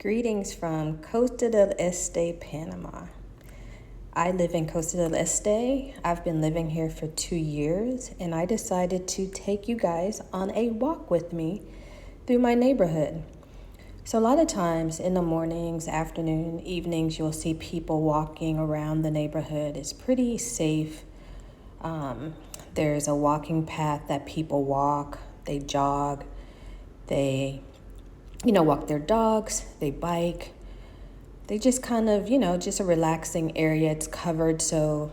Greetings from Costa del Este, Panama. I live in Costa del Este. I've been living here for 2 years, and I decided to take you guys on a walk with me through my neighborhood. So a lot of times in the mornings, afternoon, evenings, you'll see people walking around the neighborhood. It's pretty safe. There's a walking path that people walk, they jog, they walk their dogs, they bike. They just kind of, just a relaxing area. It's covered, so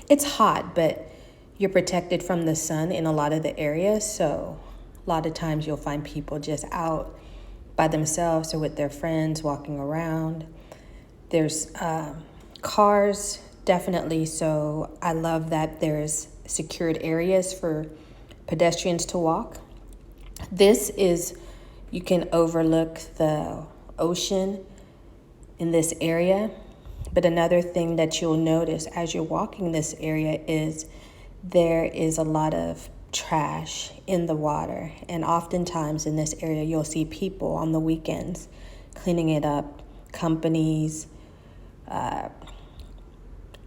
it's hot, but you're protected from the sun in a lot of the areas. So a lot of times you'll find people just out by themselves or with their friends walking around. There's cars, definitely. So I love that there's secured areas for pedestrians to walk. You can overlook the ocean in this area. But another thing that you'll notice as you're walking this area is there is a lot of trash in the water. And oftentimes in this area, you'll see people on the weekends cleaning it up, companies,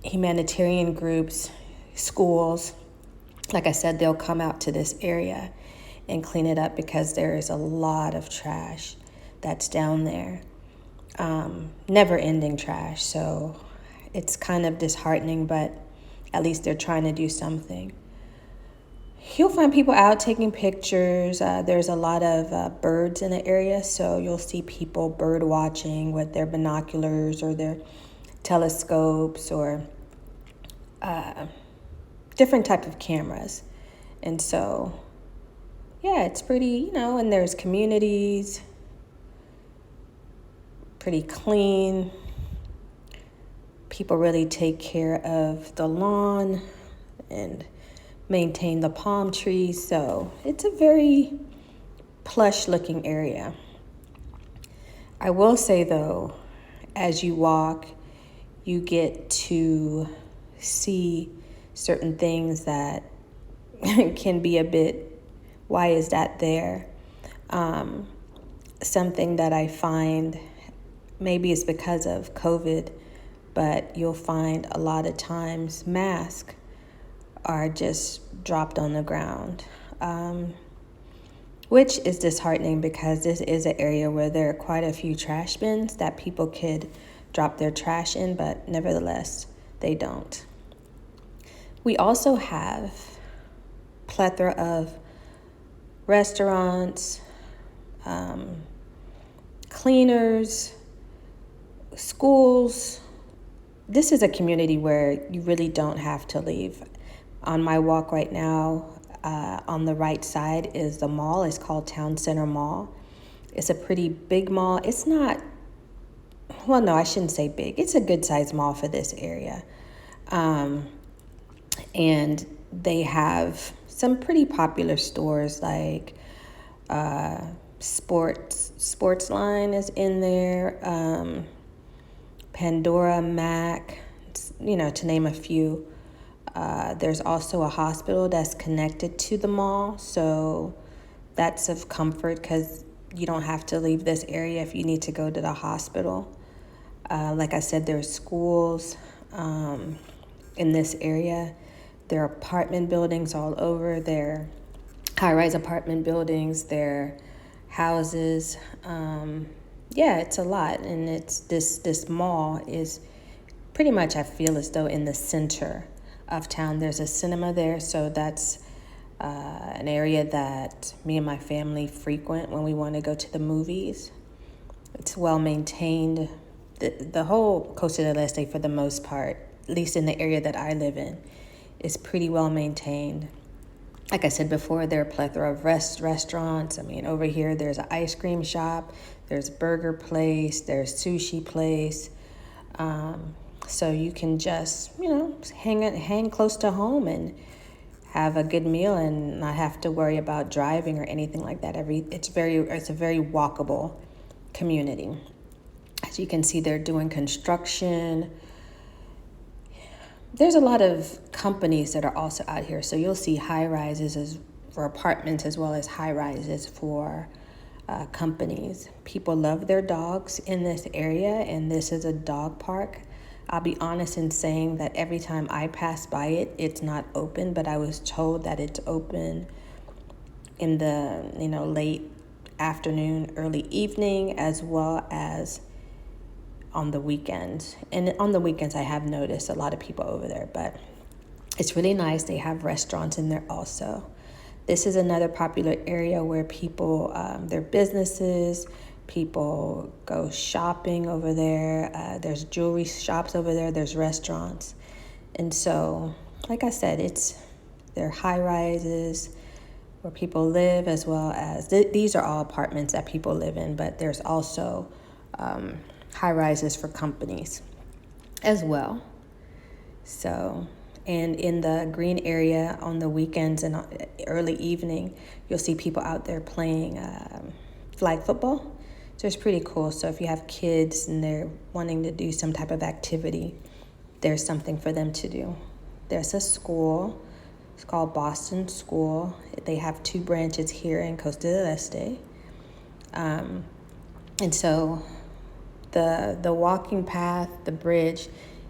humanitarian groups, schools. Like I said, they'll come out to this area and clean it up because there is a lot of trash that's down there. Never-ending trash, so it's kind of disheartening, but at least they're trying to do something. You'll find people out taking pictures. There's a lot of birds in the area, so you'll see people bird watching with their binoculars or their telescopes or different type of cameras. And so it's pretty, and there's communities, pretty clean. People really take care of the lawn and maintain the palm trees. So it's a very plush looking area. I will say though, as you walk, you get to see certain things that can be a bit, why is that there? Something that I find, maybe it's because of COVID, but you'll find a lot of times masks are just dropped on the ground, which is disheartening because this is an area where there are quite a few trash bins that people could drop their trash in, but nevertheless, they don't. We also have plethora of restaurants, cleaners, schools. This is a community where you really don't have to leave. On my walk right now, on the right side is the mall. It's called Town Center Mall. It's a pretty big mall. It's not, well, no, I shouldn't say big. It's a good-sized mall for this area. And they have some pretty popular stores like Sports Line is in there, Pandora, Mac, to name a few. There's also a hospital that's connected to the mall, so that's of comfort because you don't have to leave this area if you need to go to the hospital. Like I said, there's schools in this area. There are apartment buildings all over. There are high-rise apartment buildings. There are houses. It's a lot. And it's this mall is pretty much, I feel as though, in the center of town. There's a cinema there, so that's an area that me and my family frequent when we want to go to the movies. It's well maintained. The whole Costa del Este, for the most part, at least in the area that I live in, is pretty well maintained. Like I said before, there are a plethora of restaurants. I mean, over here, there's an ice cream shop, there's a burger place, there's sushi place. So you can just, hang close to home and have a good meal and not have to worry about driving or anything like that. It's a very walkable community. As you can see, they're doing construction. There's a lot of companies that are also out here. So you'll see high rises for apartments as well as high rises for companies. People love their dogs in this area, and this is a dog park. I'll be honest in saying that every time I pass by it, it's not open, but I was told that it's open in the late afternoon, early evening, as well as on the weekends. And on the weekends, I have noticed a lot of people over there, but it's really nice. They have restaurants in there also. This is another popular area where people, their businesses, people go shopping over there. There's jewelry shops over there. There's restaurants. And so, like I said, they're high rises where people live, as well as these are all apartments that people live in, but there's also high rises for companies as well. So, and in the green area on the weekends and early evening, you'll see people out there playing flag football. So it's pretty cool. So if you have kids and they're wanting to do some type of activity, there's something for them to do. There's a school. It's called Boston School. They have 2 branches here in Costa del Este. And so the walking path, the bridge,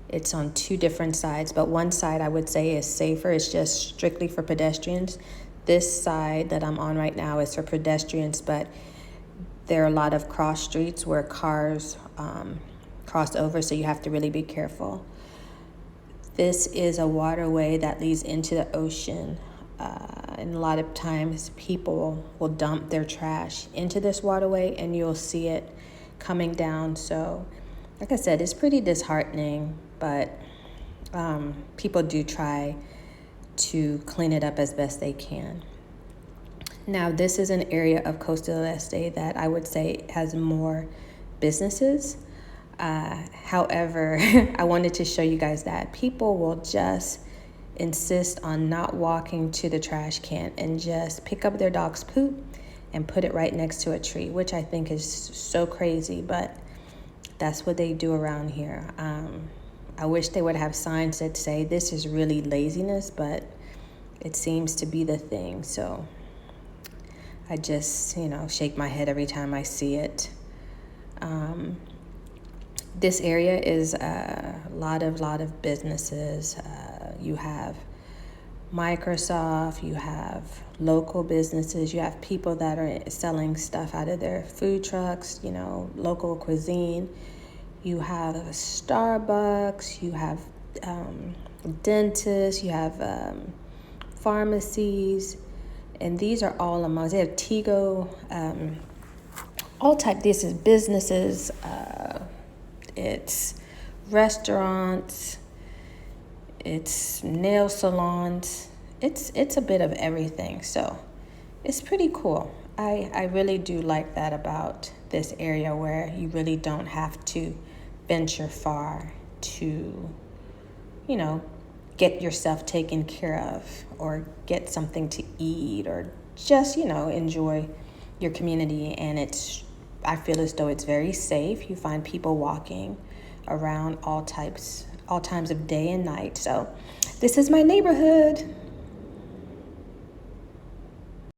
it's on 2 different sides, but one side I would say is safer. It's just strictly for pedestrians. This side that I'm on right now is for pedestrians, but there are a lot of cross streets where cars cross over, so you have to really be careful. This is a waterway that leads into the ocean, and a lot of times people will dump their trash into this waterway, and you'll see it coming down. So, like I said, it's pretty disheartening, but people do try to clean it up as best they can. Now, this is an area of Costa del Este that I would say has more businesses. However, I wanted to show you guys that people will just insist on not walking to the trash can and just pick up their dog's poop and put it right next to a tree, which I think is so crazy, but that's what they do around here. I wish they would have signs that say this is really laziness, but it seems to be the thing. So I just, shake my head every time I see it. This area is a lot of businesses. You have Microsoft, you have local businesses, you have people that are selling stuff out of their food trucks, local cuisine. You have Starbucks, you have dentists, you have pharmacies, and these are all amongst. They have Tigo, all type. This is businesses. It's restaurants. It's nail salons. It's a bit of everything. So it's pretty cool. I really do like that about this area, where you really don't have to venture far to, get yourself taken care of or get something to eat or just, enjoy your community. And I feel as though it's very safe. You find people walking around all times of day and night. So this is my neighborhood.